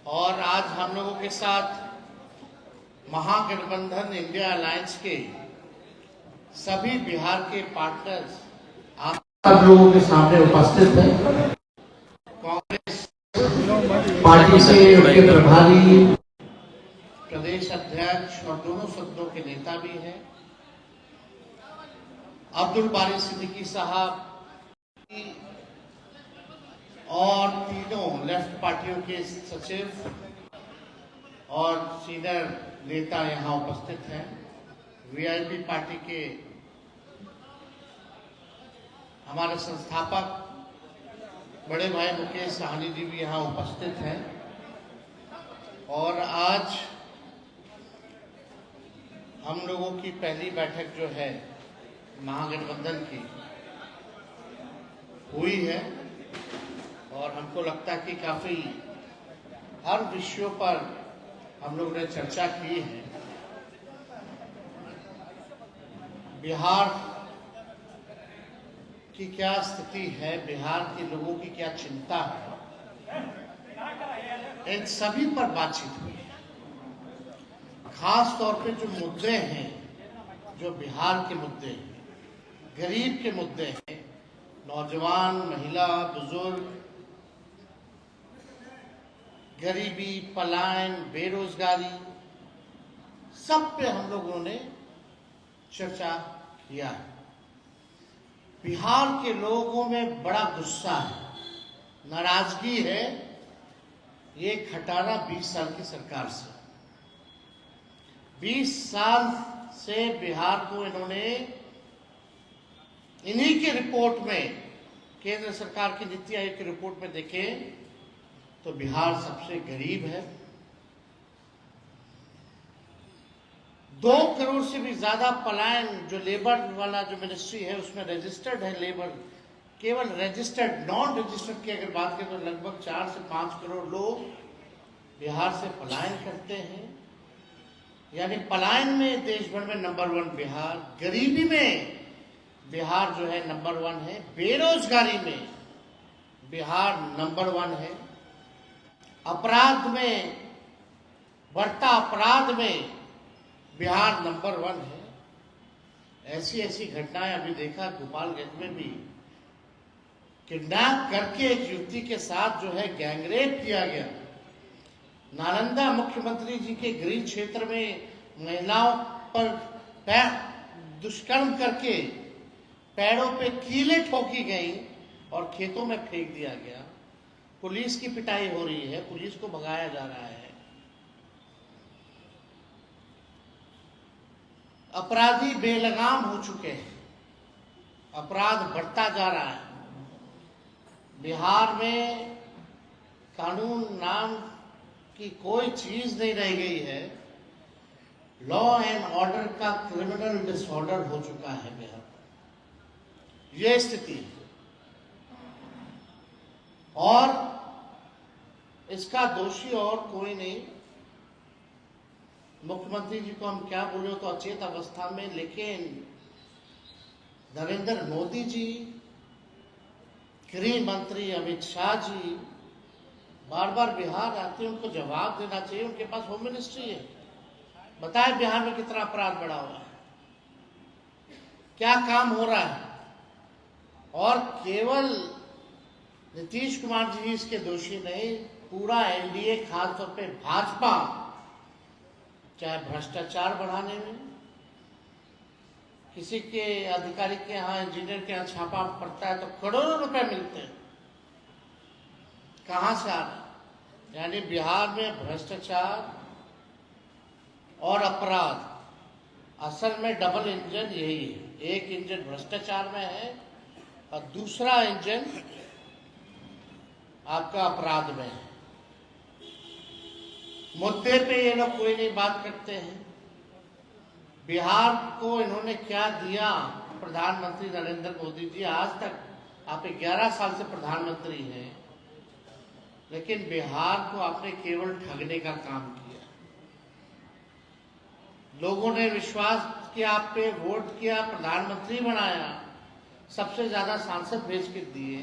और आज हम लोगों के साथ महागठबंधन इंडिया अलायंस के सभी बिहार के पार्टनर्स आप सब लोगों के सामने उपस्थित हैं। कांग्रेस पार्टी से उनके प्रभारी, प्रदेश अध्यक्ष और दोनों सदनों के नेता भी हैं। अब्दुल बारी सिद्दीकी साहब और तीनों लेफ्ट पार्टियों के सचिव और सीनियर नेता यहाँ उपस्थित हैं। वीआईपी पार्टी के हमारे संस्थापक बड़े भाई मुकेश साहनी जी भी यहाँ उपस्थित हैं। और आज हम लोगों की पहली बैठक जो है महागठबंधन की हुई है और हमको लगता है कि काफी हर विषयों पर हम लोगों ने चर्चा की है। बिहार की क्या स्थिति है, बिहार के लोगों की क्या चिंता है, इन सभी पर बातचीत हुई है। खास तौर पे जो मुद्दे हैं, जो बिहार के मुद्दे हैं, गरीब के मुद्दे हैं, नौजवान, महिला, बुजुर्ग, गरीबी, पलायन, बेरोजगारी, सब पे हम लोगों ने चर्चा किया है। बिहार के लोगों में बड़ा गुस्सा है, नाराजगी है ये खटारा 20 साल की सरकार से। 20 साल से बिहार को इन्होंने इन्हीं के रिपोर्ट में, केंद्र सरकार की नीति आयोग की रिपोर्ट में देखें तो बिहार सबसे गरीब है। 2 करोड़ से भी ज्यादा पलायन, जो लेबर वाला जो मिनिस्ट्री है उसमें रजिस्टर्ड है लेबर, केवल रजिस्टर्ड, नॉन रजिस्टर्ड की अगर बात करें तो लगभग 4 से 5 करोड़ लोग बिहार से पलायन करते हैं। यानी पलायन में देश भर में नंबर 1 बिहार, गरीबी में बिहार जो है नंबर 1 है, बेरोजगारी में बिहार नंबर 1 है, अपराध में, बढ़ता अपराध में बिहार नंबर 1 है। ऐसी ऐसी घटनाएं अभी देखा गोपालगंज में भी, किडनैप करके एक युवती के साथ जो है गैंगरेप किया गया। नालंदा मुख्यमंत्री जी के गृह क्षेत्र में महिलाओं पर दुष्कर्म करके पैरों पे कीलें ठोकी गई और खेतों में फेंक दिया गया। पुलिस की पिटाई हो रही है, पुलिस को भगाया जा रहा है। अपराधी बेलगाम हो चुके हैं, अपराध बढ़ता जा रहा है। बिहार में कानून नाम की कोई चीज नहीं रह गई है। लॉ एंड ऑर्डर का क्रिमिनल डिसऑर्डर हो चुका है बिहार में, यह स्थिति है। और इसका दोषी और कोई नहीं, मुख्यमंत्री जी को हम क्या बोले तो अचेत अवस्था में, लेकिन नरेंद्र मोदी जी, गृह मंत्री अमित शाह जी बार बार बिहार आते हैं, उनको जवाब देना चाहिए। उनके पास होम मिनिस्ट्री है, बताए बिहार में कितना अपराध बढ़ा हुआ है, क्या काम हो रहा है। और केवल नीतीश कुमार जी इसके दोषी नहीं, पूरा एनडीए, खासतौर पे भाजपा, चाहे भ्रष्टाचार बढ़ाने में, किसी के अधिकारी के यहाँ, इंजीनियर के यहाँ छापा पड़ता है तो करोड़ों रुपए मिलते हैं, कहां से आ रहे हैं। यानी बिहार में भ्रष्टाचार और अपराध, असल में डबल इंजन यही है। एक इंजन भ्रष्टाचार में है और दूसरा इंजन आपका अपराध में है। मुद्दे पे ये लोग कोई नहीं बात करते हैं। बिहार को इन्होंने क्या दिया, प्रधानमंत्री नरेंद्र मोदी जी, आज तक आप 11 साल से प्रधानमंत्री हैं, लेकिन बिहार को आपने केवल ठगने का काम किया। लोगों ने विश्वास किया आप पे, वोट किया, प्रधानमंत्री बनाया, सबसे ज्यादा सांसद भेज के दिए,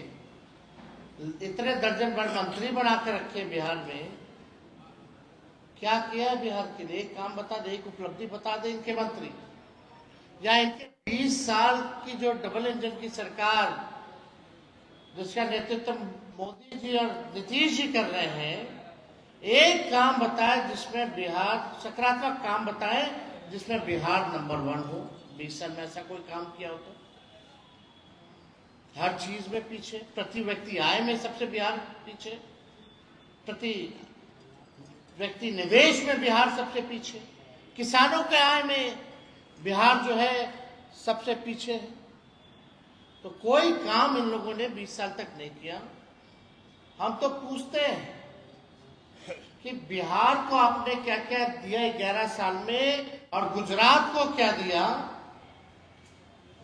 इतने दर्जन भर मंत्री बना के रखे बिहार में, क्या किया है बिहार के लिए? एक काम बता दे, एक उपलब्धि बता दे इनके मंत्री, या इनके 20 साल की जो डबल इंजन की सरकार जिसका नेतृत्व मोदी जी और नीतीश जी कर रहे हैं, एक काम बताए जिसमें बिहार, सकारात्मक काम बताए जिसमें बिहार नंबर 1 हो। 20 साल में ऐसा कोई काम किया हो तो? हर चीज में पीछे, प्रति व्यक्ति आय में सबसे बिहार पीछे, प्रति व्यक्ति निवेश में बिहार सबसे पीछे, किसानों के आय में बिहार जो है सबसे पीछे है। तो कोई काम इन लोगों ने 20 साल तक नहीं किया। हम तो पूछते हैं कि बिहार को आपने क्या क्या दिया 11 साल में, और गुजरात को क्या दिया,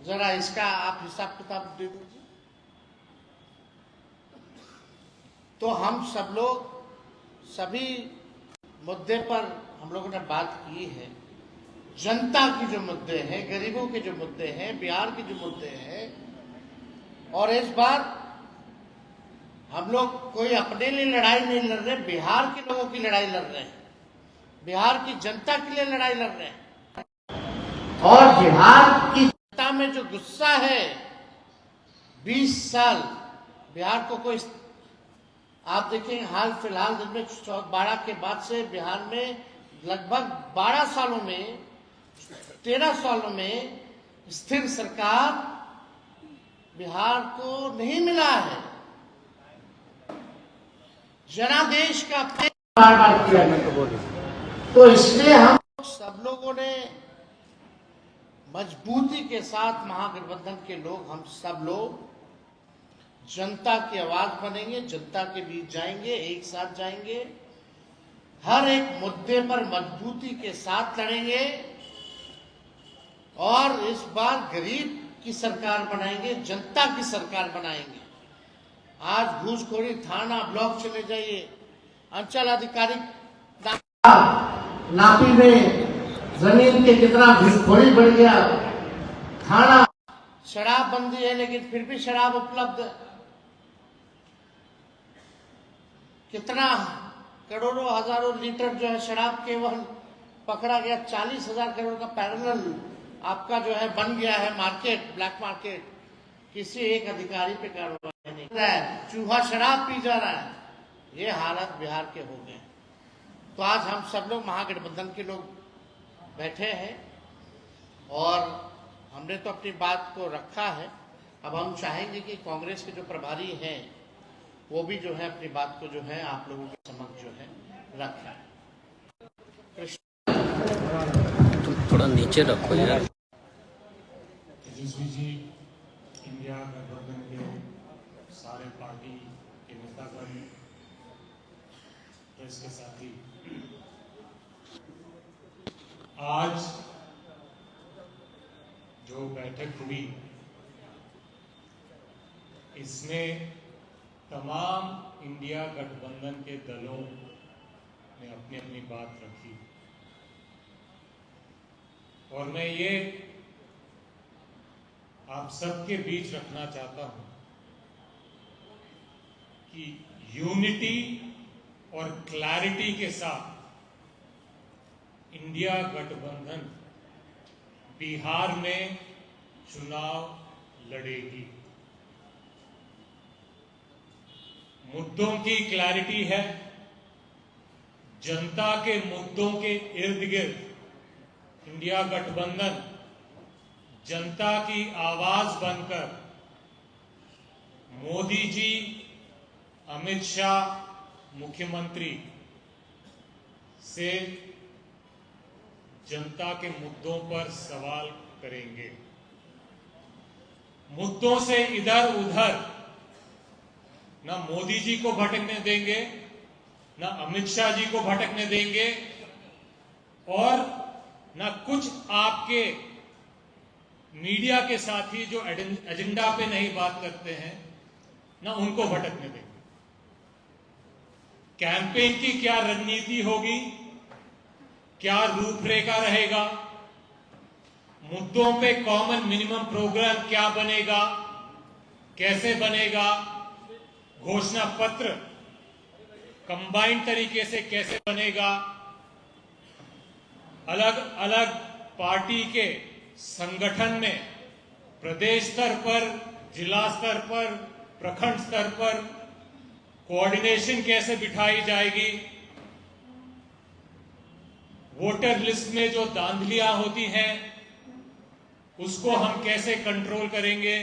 जरा इसका आप हिसाब किताब दे दीजिए। तो हम सब लोग सभी मुद्दे पर हम लोगों ने बात की है। जनता की जो मुद्दे हैं, गरीबों के जो मुद्दे हैं, बिहार के जो मुद्दे हैं, और इस बार हम लोग कोई अपने लिए लड़ाई नहीं लड़ रहे, बिहार के लोगों की लड़ाई लड़ रहे हैं, बिहार की जनता के लिए लड़ाई लड़ रहे हैं। और बिहार की जनता में जो गुस्सा है, 20 साल बिहार को कोई, आप देखेंगे हाल फिलहाल दिन में 12 के बाद से बिहार में लगभग 12 सालों में, 13 सालों में स्थिर सरकार बिहार को नहीं मिला है। जनादेश का बार बार किया तो इसलिए हम सब लोगों ने मजबूती के साथ, महागठबंधन के लोग, हम सब लोग जनता की आवाज बनेंगे, जनता के बीच जाएंगे, एक साथ जाएंगे, हर एक मुद्दे पर मजबूती के साथ लड़ेंगे, और इस बार गरीब की सरकार बनाएंगे, जनता की सरकार बनाएंगे। आज घूसखोरी थाना ब्लॉक चले जाइए, अंचल अधिकारी नापी में जमीन के कितना घूसखोरी बढ़ गया, थाना, शराब बंदी है लेकिन फिर भी शराब उपलब्ध है, कितना करोड़ों हजारों लीटर जो है शराब केवल पकड़ा गया। 40,000 करोड़ का पैरेलल आपका जो है बन गया है मार्केट, ब्लैक मार्केट। किसी एक अधिकारी पे कार्रवाई नहीं कर रहा है, चूहा शराब पी जा रहा है। ये हालत बिहार के हो गए। तो आज हम सब लोग महागठबंधन के लोग बैठे हैं और हमने तो अपनी बात को रखा है। अब हम चाहेंगे कि कांग्रेस के जो प्रभारी हैं वो भी जो है अपनी बात को जो है आप लोगों के समक्ष जो है रखें। थोड़ा नीचे रखो यार। तेजस्वी जी, इंडिया गठबंधन के सारे पार्टी के नेतागण, प्रेस के साथी, आज जो बैठक हुई इसमें तमाम इंडिया गठबंधन के दलों ने अपनी अपनी बात रखी, और मैं ये आप सबके बीच रखना चाहता हूं कि यूनिटी और क्लैरिटी के साथ इंडिया गठबंधन बिहार में चुनाव लड़ेगी। मुद्दों की क्लैरिटी है, जनता के मुद्दों के इर्द गिर्द इंडिया गठबंधन जनता की आवाज बनकर मोदी जी, अमित शाह मुख्यमंत्री से जनता के मुद्दों पर सवाल करेंगे। मुद्दों से इधर उधर ना मोदी जी को भटकने देंगे, ना अमित शाह जी को भटकने देंगे, और ना कुछ आपके मीडिया के साथी जो एजेंडा पे नहीं बात करते हैं, ना उनको भटकने देंगे। कैंपेन की क्या रणनीति होगी, क्या रूपरेखा रहेगा, मुद्दों पे कॉमन मिनिमम प्रोग्राम क्या बनेगा, कैसे बनेगा, घोषणा पत्र कंबाइंड तरीके से कैसे बनेगा, अलग अलग पार्टी के संगठन में प्रदेश स्तर पर, जिला स्तर पर, प्रखंड स्तर पर कोऑर्डिनेशन कैसे बिठाई जाएगी, वोटर लिस्ट में जो धांधलियां होती हैं उसको हम कैसे कंट्रोल करेंगे,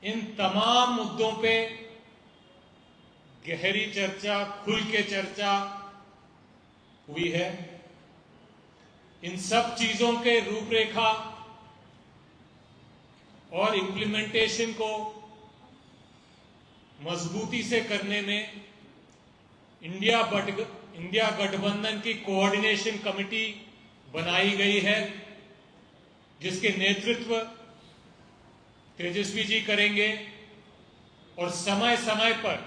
इन तमाम मुद्दों पे गहरी चर्चा, खुल के चर्चा हुई है। इन सब चीजों के रूपरेखा और इम्प्लीमेंटेशन को मजबूती से करने में इंडिया गठबंधन की कोऑर्डिनेशन कमेटी बनाई गई है, जिसके नेतृत्व तेजस्वी जी करेंगे और समय समय पर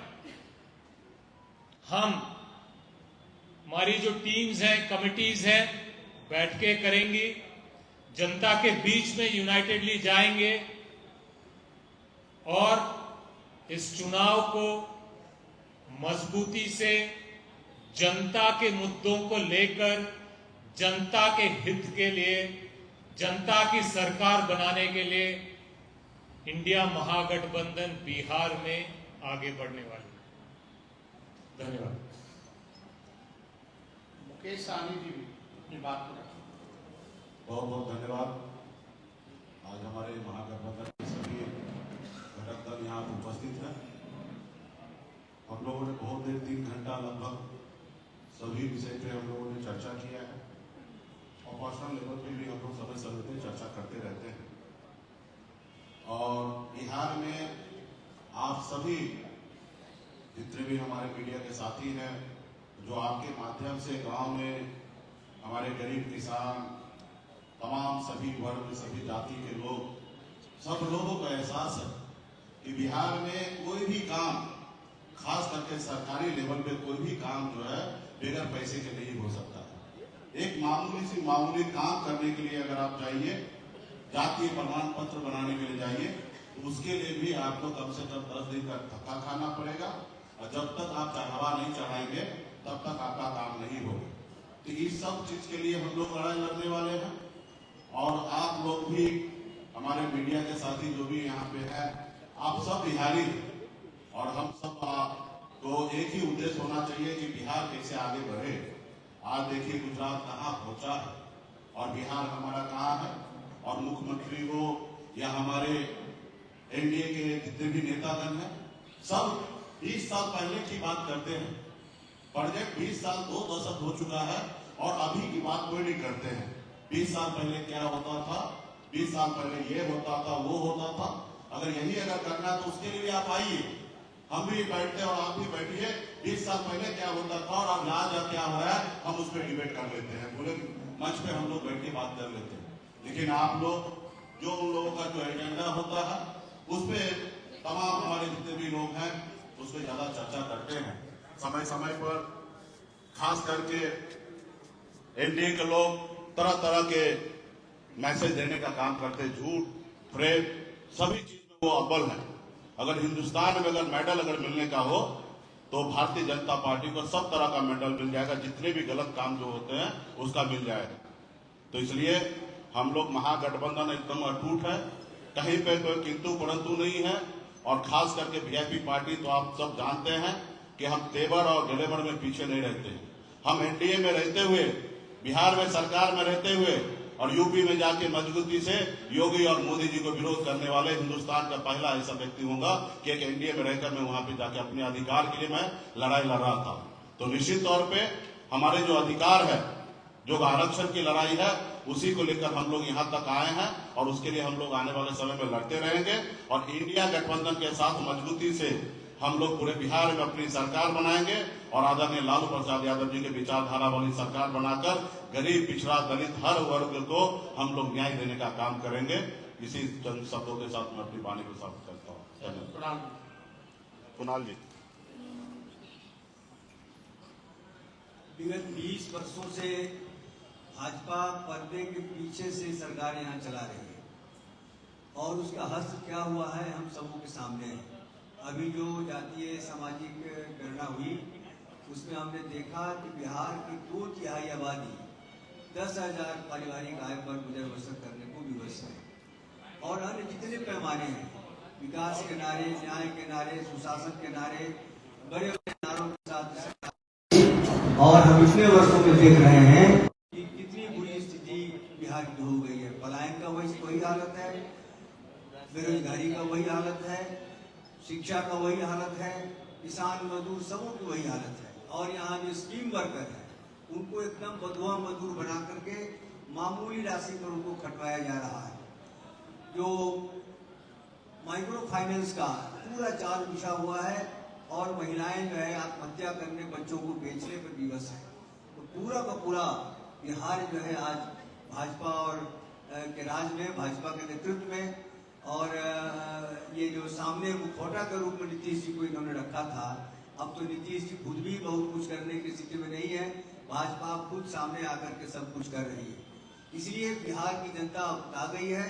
हमारी जो टीम्स हैं, कमिटीज हैं, बैठकें करेंगी, जनता के बीच में यूनाइटेडली जाएंगे और इस चुनाव को मजबूती से जनता के मुद्दों को लेकर, जनता के हित के लिए, जनता की सरकार बनाने के लिए इंडिया महागठबंधन बिहार में आगे बढ़ने वाली है। धन्यवाद। मुकेश सहनी जी भी अपनी बात को रखें। बहुत बहुत धन्यवाद। आज हमारे महागठबंधन के सभी घटक दल यहाँ उपस्थित हैं। हम लोगों ने बहुत देर, 3 घंटा लगभग सभी विषय पे हम लोगों ने चर्चा किया है और पर्सनल लेवल पे भी हम लोग समय समय पे चर्चा करते रहते हैं। और बिहार में आप सभी जितने भी हमारे मीडिया के साथी हैं, जो आपके माध्यम से गांव में हमारे गरीब किसान, तमाम सभी वर्ग, सभी जाति के लोग, सब लोगों को एहसास है कि बिहार में कोई भी काम, खास करके सरकारी लेवल पे कोई भी काम जो है बगैर पैसे के नहीं हो सकता है। एक मामूली काम करने के लिए अगर आप जाइए, जातीय प्रमाण पत्र बनाने के लिए जाइए, तो उसके लिए भी आपको कम से कम 10 दिन का धक्का खाना पड़ेगा और जब तक आप चढ़ावा नहीं चढ़ाएंगे तब तक आपका काम नहीं होगा। तो इस सब चीज के लिए हम लोग लड़ाई लड़ने वाले हैं और आप लोग भी, हमारे मीडिया के साथी जो भी यहाँ पे है, आप सब बिहारी हैं और हम सब को एक ही उद्देश्य होना चाहिए कि बिहार कैसे आगे बढ़े। आज देखिए गुजरात कहाँ पहुंचा है और बिहार हमारा कहाँ है, और मुख्यमंत्री हो या हमारे एनडीए के जितने भी नेतागण हैं, सब 20 साल पहले की बात करते हैं। प्रोजेक्ट 20 साल 2 दशक हो चुका है और अभी की बात कोई नहीं करते हैं। 20 साल पहले क्या होता था, 20 साल पहले ये होता था, वो होता था। अगर यही करना तो उसके लिए आप आइए, हम भी बैठते और आप भी बैठिए। 20 साल पहले क्या होता था और अब आज क्या हो रहा है, हम उस पर डिबेट कर लेते हैं, पूरे मंच पे हम लोग बैठ के बात कर लेते हैं। लेकिन आप लोग, जो उन लोगों का जो एजेंडा होता है, उस पर तमाम हमारे जितने भी लोग हैं उस पर ज्यादा चर्चा करते हैं। समय समय पर खास करके एनडीए के लोग तरह तरह के मैसेज देने का काम करते, झूठ, फ्रेब, सभी चीज में वो अव्वल है। अगर हिंदुस्तान में अगर मेडल अगर मिलने का हो तो भारतीय जनता पार्टी को सब तरह का मेडल मिल जाएगा, जितने भी गलत काम जो होते हैं उसका मिल जाएगा। तो इसलिए हम लोग महागठबंधन एकदम अटूट है, कहीं पे कोई किंतु परंतु नहीं है। और खास करके वीआईपी पार्टी तो आप सब जानते हैं कि हम तेवर और गलेवर में पीछे नहीं रहते हैं। हम एनडीए में रहते हुए, बिहार में सरकार में रहते हुए और यूपी में जाके मजबूती से योगी और मोदी जी को विरोध करने वाले हिंदुस्तान का पहला ऐसा व्यक्ति होगा कि एक एनडीए में रहकर मैं वहां पे जाके अपने अधिकार के लिए मैं लड़ाई लड़ रहा था। तो निश्चित तौर पे हमारे जो अधिकार है, जो आरक्षण की लड़ाई है, उसी को लेकर हम लोग यहाँ तक आए हैं और उसके लिए हम लोग आने वाले समय में लड़ते रहेंगे। और इंडिया गठबंधन के साथ मजबूती से हम लोग पूरे बिहार में अपनी सरकार बनाएंगे और आदरणीय लालू प्रसाद यादव जी के विचारधारा वाली सरकार बनाकर गरीब, पिछड़ा, दलित हर वर्ग को हम लोग न्याय देने का काम करेंगे। इसी चंद शब्दों के साथ मैं अपनी वाणी को समाप्त करता हूँ। कुणाल जी, विगत 20 वर्षों से भाजपा पर्दे के पीछे से सरकार यहाँ चला रही है और उसका हस्त क्या हुआ है हम सबों के सामने है। अभी जो जातीय सामाजिक गणना हुई उसमें हमने देखा कि बिहार की 2/3 आबादी 10,000 पारिवारिक आय पर गुजर बसर करने को विवश है। और अन्य जितने पैमाने हैं, विकास के नारे, न्याय के नारे, सुशासन के नारे, बड़े बड़े नारों के साथ, और हम इतने वर्षों में देख रहे हैं कि कितनी बुरी स्थिति बिहार की हो गई है। पलायन का वही हालत है, बेरोजगारी का वही हालत है, शिक्षा का वही हालत है, किसान मजदूर सबों की वही हालत है। और यहाँ जो स्कीम वर्कर है उनको एकदम बंधुआ मजदूर बना करके मामूली राशि पर उनको खटवाया जा रहा है। जो माइक्रो फाइनेंस का पूरा जाल बिछा हुआ है और महिलाएं जो है आत्महत्या करने, बच्चों को बेचने पर विवश है। तो पूरा का पूरा बिहार जो है आज भाजपा और के राज में, भाजपा के नेतृत्व में, और ये जो सामने मुखौटा के रूप में नीतीश जी को इन्होंने रखा था, अब तो नीतीश जी खुद भी बहुत कुछ करने की स्थिति में नहीं है। भाजपा खुद सामने आकर के सब कुछ कर रही है। इसलिए बिहार की जनता आ गई है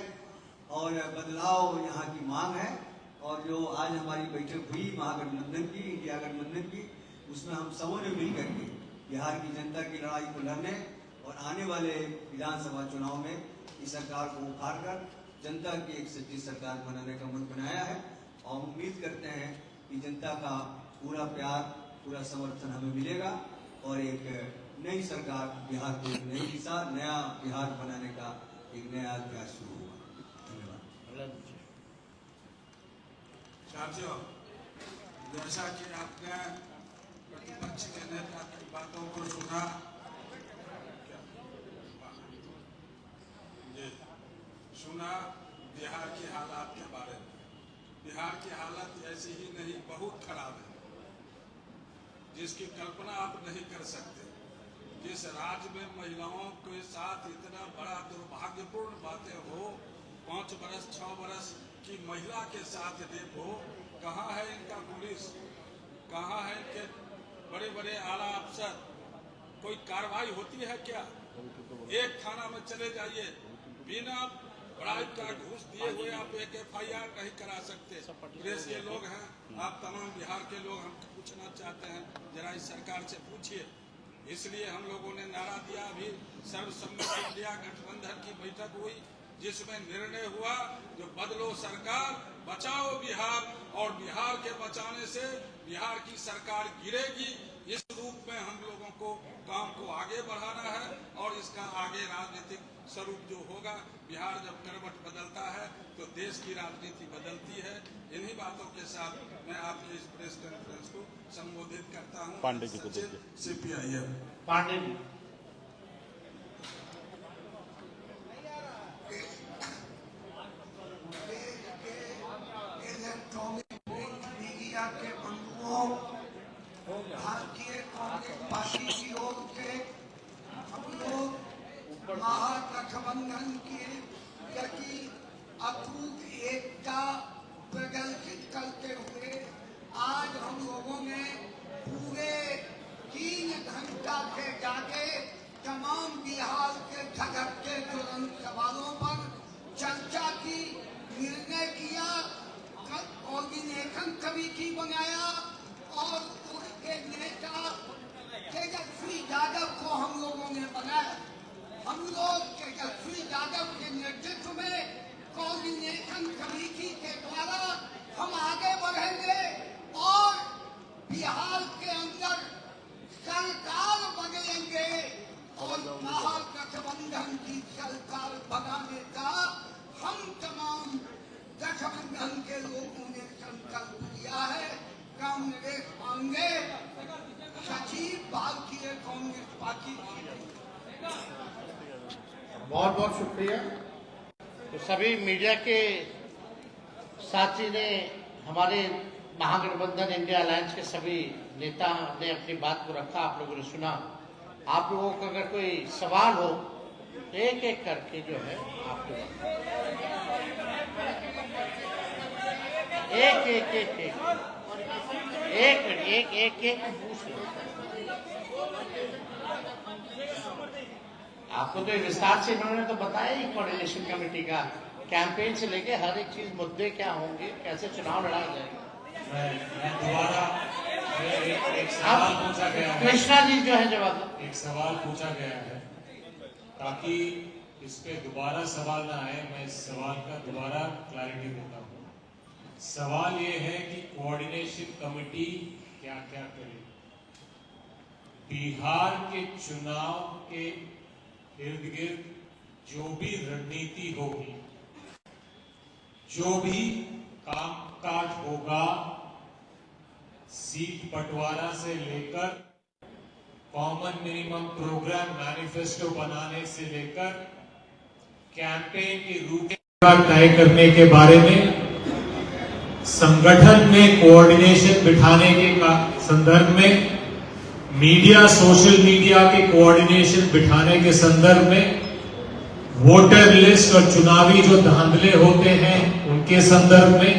और बदलाव यहाँ की मांग है। और जो आज हमारी बैठक हुई महागठबंधन की, इंडिया गठबंधन की, उसमें हम सबों ने मिल करके बिहार की जनता की लड़ाई को लड़ने और आने वाले विधानसभा चुनाव में इस सरकार को उखाड़ कर जनता की एक सच्ची सरकार बनाने का मन बनाया है। और उम्मीद करते हैं कि जनता का पूरा प्यार, पूरा समर्थन हमें मिलेगा और एक नई सरकार बिहार को एक नई दिशा, नया बिहार बनाने का एक नया अध्याय शुरू होगा। धन्यवाद। साथियों, जैसा कि आपने प्रतिपक्ष के नेता की बातों को सुना, बिहार की हालात के बारे में। बिहार की हालत ऐसी ही नहीं, बहुत खराब है, जिसकी कल्पना आप नहीं कर सकते। जिस राज्य में महिलाओं के साथ इतना बड़ा दुर्भाग्यपूर्ण बातें हो, 5 बरस 6 बरस की महिला के साथ रेप हो, कहाँ है इनका पुलिस, कहाँ है इनके बड़े बड़े आला अफसर? कोई कार्रवाई होती है क्या? एक थाना में चले जाइए, बिना ब्राइब का घूस दिए हुए आप एक FIR नहीं करा सकते। प्रेस के लोग हैं, आप तमाम बिहार के लोग, हम पूछना चाहते हैं, जरा इस सरकार से पूछिए। इसलिए हम लोगों ने नारा दिया, अभी सर्वसम्मति इंडिया गठबंधन की बैठक हुई, जिसमें निर्णय हुआ जो बदलो सरकार, बचाओ बिहार, और बिहार के बचाने से बिहार की सरकार गिरेगी। इस रूप में हम लोगों को काम को आगे बढ़ाना है और इसका आगे राजनीतिक स्वरूप जो होगा, बिहार जब करवट बदलता है तो देश की राजनीति बदलती है। इन्हीं बातों के साथ मैं आपके इस प्रेस कॉन्फ्रेंस को संबोधित करता हूं। पांडे जी को CPIM Pandey ji. Electronic media के बंधुओं, भारतीय कांग्रेस पार्टी की ओर से हम लोग महागठबंधन के प्रति अटूट एकता प्रदर्शित करते हुए आज हम लोगों ने पूरे 3 घंटा से ज्यादा तमाम बिहार के झगड़ते तुरंत सवालों पर चर्चा की, निर्णय किया, कोऑर्डिनेशन कमेटी बनाया और उसके नेता तेजस्वी यादव को हम लोगों ने बनाया। हम लोग तेजस्वी यादव के नेतृत्व में कोऑर्डिनेशन कमेटी के द्वारा हम आगे बढ़ेंगे और बिहार के अंदर सरकार बदलेंगे और महागठबंधन की सरकार बनाने का हम तमाम गठबंधन के लोगों ने संकल्प लिया है। कांग्रेस पांडे, सचिव, भारतीय कांग्रेस पार्टी। बहुत बहुत शुक्रिया। तो सभी मीडिया के साथी ने, हमारे महागठबंधन इंडिया अलायंस के सभी नेता ने अपनी बात को रखा, आप लोगों ने सुना। आप लोगों को अगर कोई सवाल हो तो एक एक करके जो है आपको एक पूछ लो। आपको तो विस्तार से इन्होंने तो बताया ही, कोऑर्डिनेशन कमेटी का कैंपेन से लेके हर एक चीज, मुद्दे क्या होंगे, कैसे चुनाव लड़ा जाएगा। दोबारा एक सवाल पूछा गया है, कृष्णा जी जो है जवाब, एक सवाल पूछा गया है ताकि इस पे दोबारा सवाल ना आए, मैं इस सवाल का दोबारा क्लैरिटी देता हूँ। सवाल ये है कि कोऑर्डिनेशन कमेटी क्या क्या करे। बिहार के चुनाव के इर्द गिर्द जो भी रणनीति होगी, जो भी कामकाज होगा, सीट बंटवारा से लेकर कॉमन मिनिमम प्रोग्राम मैनिफेस्टो बनाने से लेकर कैंपेन की रूपरेखा तय करने के बारे में, संगठन में कोऑर्डिनेशन बिठाने के संदर्भ में, मीडिया सोशल मीडिया के कोऑर्डिनेशन बिठाने के संदर्भ में, वोटर लिस्ट और चुनावी जो धांधले होते हैं उनके संदर्भ में,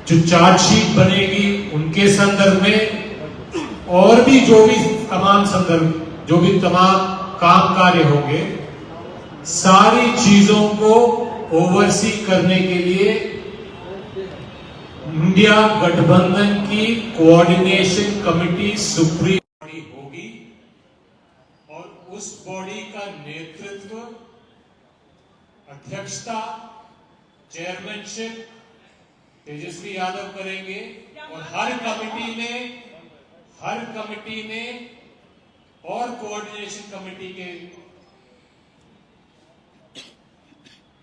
जो चार्जशीट बनेगी उनके संदर्भ में, और भी जो भी तमाम संदर्भ, जो भी तमाम काम कार्य होंगे, सारी चीजों को ओवरसी करने के लिए इंडिया गठबंधन की कोऑर्डिनेशन कमेटी सुप्रीम बॉडी होगी और उस बॉडी का नेतृत्व, अध्यक्षता, चेयरमैनशिप तेजस्वी यादव करेंगे और हर कमेटी में और कोऑर्डिनेशन कमेटी के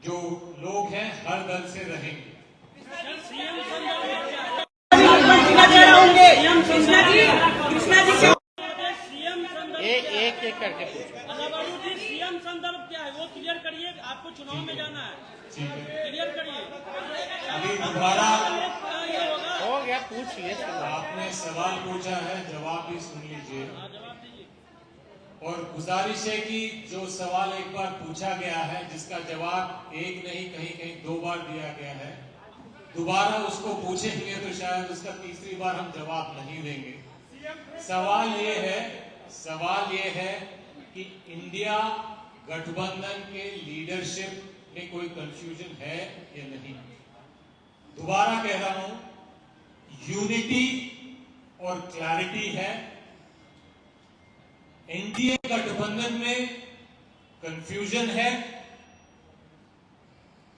जो लोग हैं हर दल से रहेंगे। एक करके पूछो। सीएम संदर्भ क्या है वो क्लियर करिए, आपको चुनाव में जाना है, क्लियर करिए। अभी दोबारा हो गया, पूछिए। आपने सवाल पूछा है, जवाब भी सुन लीजिए। और गुजारिश है कि जो सवाल एक बार पूछा गया है, जिसका जवाब एक नहीं कहीं 2 बार दिया गया है, दोबारा उसको पूछेंगे तो शायद उसका तीसरी बार हम जवाब नहीं देंगे। सवाल ये है कि इंडिया गठबंधन के लीडरशिप में कोई कंफ्यूजन है या नहीं। दोबारा कह रहा हूं, यूनिटी और क्लैरिटी है। एनडीए गठबंधन में कंफ्यूजन है।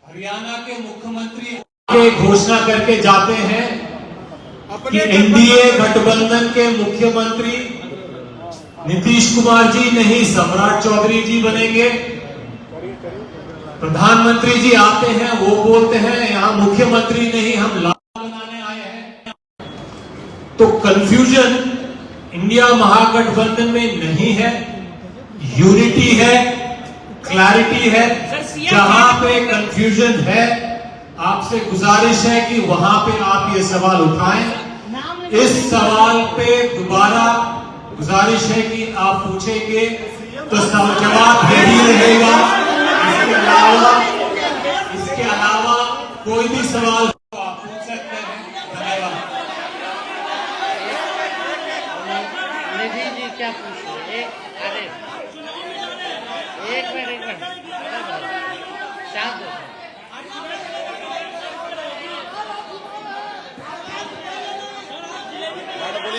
हरियाणा के मुख्यमंत्री घोषणा करके जाते हैं कि एनडीए गठबंधन के मुख्यमंत्री नीतीश कुमार जी नहीं, सम्राट चौधरी जी बनेंगे। प्रधानमंत्री जी आते हैं, वो बोलते हैं यहां मुख्यमंत्री नहीं, हम लाल बनाने आए हैं। तो कंफ्यूजन इंडिया महागठबंधन में नहीं है, यूनिटी है, क्लैरिटी है। जहां पे कंफ्यूजन है, आपसे गुजारिश है कि वहां पे आप ये सवाल उठाएं। इस सवाल पे दोबारा गुजारिश है कि आप पूछेंगे तो जवाब यही रहेगा। इसके अलावा कोई भी सवाल तो आप पूछ सकते हैं। धन्यवाद। निधि जी क्या पूछ रहे? एक मिनट शांत हो।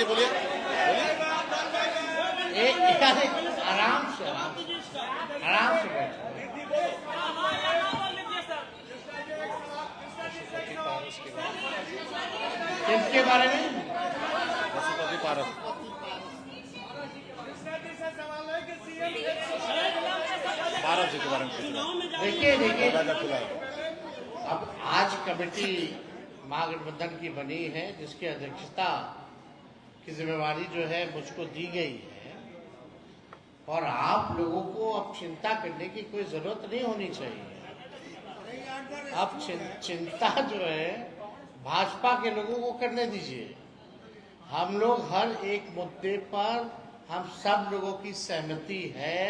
बोलिए आराम से बैठो। किसके बारे में? पशुपति पारस। पारस जी के बारे में देखिए अब आज कमेटी महागठबंधन की बनी है, जिसकी अध्यक्षता की जिम्मेवारी जो है मुझको दी गई है, और आप लोगों को अब चिंता करने की कोई जरूरत नहीं होनी चाहिए। अब चिंता जो है भाजपा के लोगों को करने दीजिए। हम लोग हर एक मुद्दे पर हम सब लोगों की सहमति है,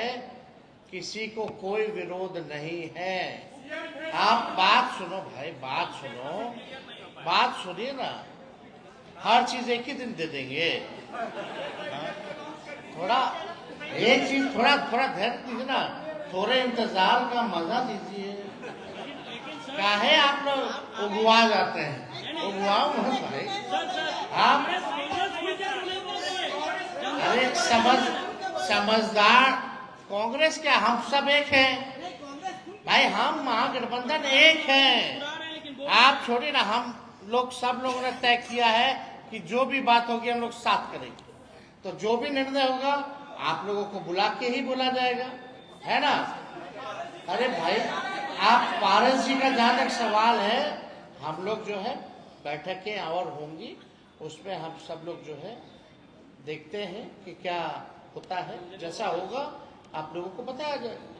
किसी को कोई विरोध नहीं है। आप बात सुनो भाई, बात सुनिए ना। हर चीज एक ही दिन दे देंगे। थोड़ा एक चीज थोड़ा धैर्य दीजिए ना, थोड़े इंतजार का मजा दीजिए। काहे आप लोग उगवा जाते हैं? उगवाओ मत भाई। आप अरे समझदार कांग्रेस क्या, हम सब एक हैं भाई, हम महागठबंधन एक हैं। बुला रहे हैं लेकिन आप छोड़िए ना, हम लोग सब लोगों ने तय किया है कि जो भी बात होगी हम लोग साथ करेंगे। तो जो भी निर्णय होगा आप लोगों को बुला के ही बोला जाएगा, है ना। अरे भाई, आप पारस जी का जहां तक सवाल है, हम लोग जो है बैठकें और होंगी, उसमें हम सब लोग जो है देखते हैं कि क्या होता है। जैसा होगा आप लोगों को बताया जाएगा।